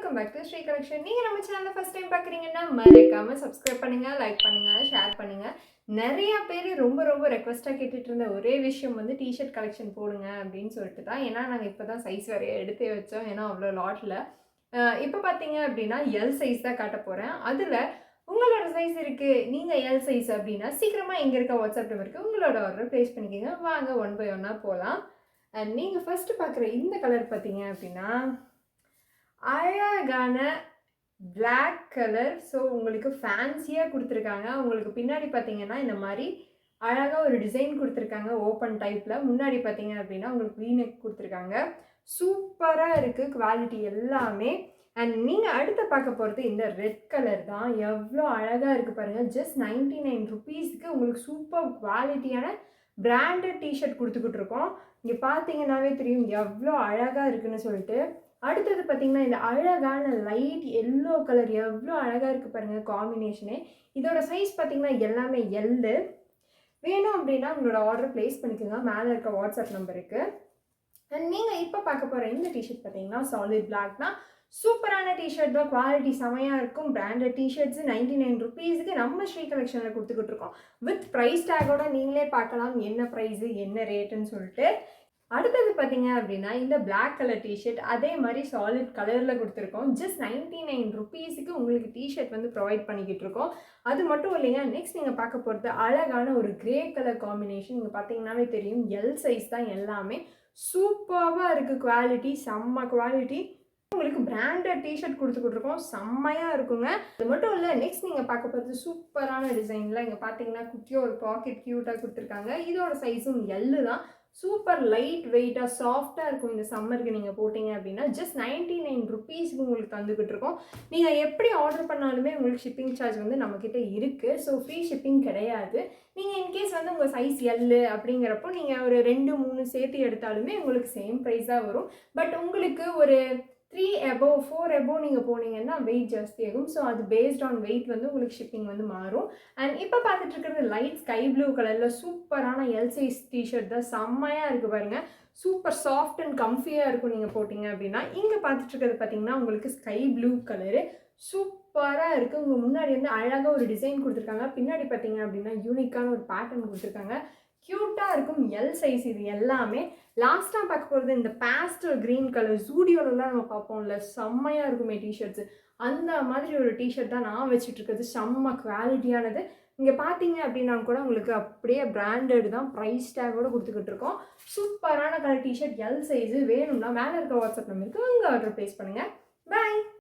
Welcome back to Sri collection. நீங்கள் நம்ம சேனலை ஃபஸ்ட் டைம் பார்க்குறீங்கன்னா மறக்காமல் சப்ஸ்கிரைப் பண்ணுங்கள், லைக் பண்ணுங்கள், ஷேர் பண்ணுங்கள். நிறையா பேர் ரொம்ப ரொம்ப ரெக்வஸ்ட்டாக கேட்டுட்டு இருந்த ஒரே விஷயம் வந்து டிஷர்ட் கலெக்ஷன் போடுங்க அப்படின்னு சொல்லிட்டு தான். ஏன்னா நாங்கள் இப்போ தான் சைஸ் வரைய எடுத்தே வச்சோம். ஏன்னா அவ்வளோ லாட்டில் இப்போ பார்த்தீங்க அப்படின்னா எல் சைஸ் தான் காட்ட போகிறேன். அதில் உங்களோட சைஸ் இருக்குது, நீங்கள் எல் சைஸ் அப்படின்னா சீக்கிரமாக எங்கே இருக்க வாட்ஸ்அப் நம்பருக்கு உங்களோட ஆர்டர் ப்ளேஸ் பண்ணிக்கோங்க. வாங்க ஒன் பை ஒன்னாக போகலாம். அண்ட் நீங்கள் ஃபஸ்ட்டு பார்க்குற இந்த கலர் பார்த்தீங்க அப்படின்னா அழகான பிளாக் கலர். ஸோ உங்களுக்கு ஃபேன்சியாக கொடுத்துருக்காங்க. உங்களுக்கு பின்னாடி பார்த்தீங்கன்னா இந்த மாதிரி அழகாக ஒரு டிசைன் கொடுத்துருக்காங்க ஓப்பன் டைப்பில். முன்னாடி பார்த்தீங்க அப்படின்னா உங்களுக்கு வீநெக் கொடுத்துருக்காங்க. சூப்பராக இருக்குது குவாலிட்டி எல்லாமே. அண்ட் நீங்கள் அடுத்து பார்க்க போகிறது இந்த ரெட் கலர் தான். எவ்வளோ அழகாக இருக்குது பாருங்கள். ஜஸ்ட் 99 ருபீஸ்க்கு உங்களுக்கு சூப்பர் குவாலிட்டியான பிராண்டட் டிஷர்ட் கொடுத்துக்கிட்டு இருக்கோம். இங்கே பார்த்தீங்கன்னாவே தெரியும் எவ்வளோ அழகாக இருக்குன்னு சொல்லிட்டு. அடுத்தது பார்த்திங்கன்னா இந்த அழகான லைட் எல்லோ கலர் எவ்வளோ அழகாக இருக்குது பாருங்கள் காம்பினேஷனே. இதோட சைஸ் பார்த்திங்கன்னா எல்லாமே எல்லு. வேணும் அப்படின்னா உங்களோட ஆர்டர் ப்ளேஸ் பண்ணிக்கோங்க மேலே இருக்க வாட்ஸ்அப் நம்பருக்கு. அண்ட் நீங்கள் இப்போ பார்க்க போகிற இந்த டிஷர்ட் பார்த்தீங்கன்னா சாலிட் பிளாக்னா சூப்பரான டிஷர்ட் தான். குவாலிட்டி செமையாக இருக்கும். பிராண்டட் டிஷர்ட்ஸு 99 ருபீஸுக்கு நம்ம ஸ்ரீ கலெக்ஷனில் கொடுத்துக்கிட்டு இருக்கோம். வித் ப்ரைஸ் டேக்கோட நீங்களே பார்க்கலாம் என்ன ப்ரைஸு என்ன ரேட்டுன்னு சொல்லிட்டு. அடுத்தது பார்த்தீங்க அப்படின்னா இந்த பிளாக் கலர் டிஷர்ட் அதே மாதிரி சாலிட் கலரில் கொடுத்துருக்கோம். ஜஸ்ட் 99 ருபீஸுக்கு உங்களுக்கு டிஷர்ட் வந்து ப்ரொவைட் பண்ணிக்கிட்டு இருக்கோம். அது மட்டும் இல்லைங்க, நெக்ஸ்ட் நீங்கள் பார்க்க போகிறது அழகான ஒரு கிரே கலர் காம்பினேஷன். நீங்கள் பார்த்தீங்கன்னாவே தெரியும் எல் சைஸ் தான் எல்லாமே. சூப்பராக இருக்குது குவாலிட்டி, செம்ம குவாலிட்டி. உங்களுக்கு பிராண்டட் டிஷர்ட் கொடுத்துக்கிட்ருக்கோம். செம்மையாக இருக்குங்க. அது மட்டும் இல்லை, நெக்ஸ்ட் நீங்கள் பார்க்க போகிறது சூப்பரான டிசைனில். இங்கே பார்த்தீங்கன்னா குட்டியாக ஒரு பாக்கெட் க்யூட்டாக கொடுத்துருக்காங்க. இதோட சைஸும் எல்லு தான். சூப்பர் லைட் வெயிட்டாக சாஃப்டாக இருக்கும். இந்த சம்மருக்கு நீங்கள் போட்டிங்க அப்படின்னா ஜஸ்ட் 99 ருபீஸ்க்கு உங்களுக்கு தந்துக்கிட்டு இருக்கோம். நீங்கள் எப்படி ஆர்டர் பண்ணாலுமே உங்களுக்கு ஷிப்பிங் சார்ஜ் வந்து நம்மக்கிட்ட இருக்குது. ஸோ ஃப்ரீ ஷிப்பிங் கிடையாது. நீங்கள் இன்கேஸ் வந்து உங்கள் சைஸ் எல்லு அப்படிங்கிறப்போ நீங்கள் ஒரு 2-3 சேர்த்து எடுத்தாலுமே உங்களுக்கு சேம் ப்ரைஸ் தான் வரும். பட் உங்களுக்கு ஒரு 3 above 4 above நீங்கள் போனீங்கன்னா வெயிட் ஜாஸ்தியாகும். ஸோ அது பேஸ்ட் ஆன் வெயிட் வந்து உங்களுக்கு ஷிப்பிங் வந்து மாறும். அண்ட் இப்போ பார்த்துட்டு இருக்கிறது லைட் ஸ்கை ப்ளூ கலரில் சூப்பரான எல் சைஸ் டிஷர்ட் தான். செம்மையாக இருக்குது பாருங்கள். சூப்பர் சாஃப்ட் அண்ட் கம்ஃபியாக இருக்கும் நீங்கள் போட்டிங்க அப்படின்னா. இங்கே பார்த்துட்டு இருக்கிறது பார்த்தீங்கன்னா உங்களுக்கு ஸ்கை ப்ளூ கலரு சூப்பராக இருக்குது. உங்கள் முன்னாடி வந்து அழகாக ஒரு டிசைன் கொடுத்துருக்காங்க. பின்னாடி பார்த்தீங்க அப்படின்னா யூனிக்கான ஒரு பேட்டர்ன் கொடுத்துருக்காங்க. க்யூட்டாக இருக்கும். எல் சைஸ் இது எல்லாமே. லாஸ்ட்டாக பார்க்க போகிறது இந்த பேஸ்டல் க்ரீன் கலர் ஜூடியோலலாம் நம்ம பார்ப்போம்ல, செம்மையாக இருக்குமே டிஷர்ட்ஸு. அந்த மாதிரி ஒரு டிஷர்ட் தான் நான் வச்சுட்ருக்கிறது. செம்ம குவாலிட்டியானது. இங்கே பார்த்தீங்க அப்படின்னா கூட உங்களுக்கு அப்படியே பிராண்டட் தான். ப்ரைஸ் டேக்கோட கொடுத்துக்கிட்டு இருக்கோம். சூப்பரான கலர் டிஷர்ட் எல் சைஸு. வேணும்னா மேலே இருக்க வாட்ஸ்அப் நம்பருக்கு உங்கள் ஆர்டர் ப்ளேஸ் பண்ணுங்கள்.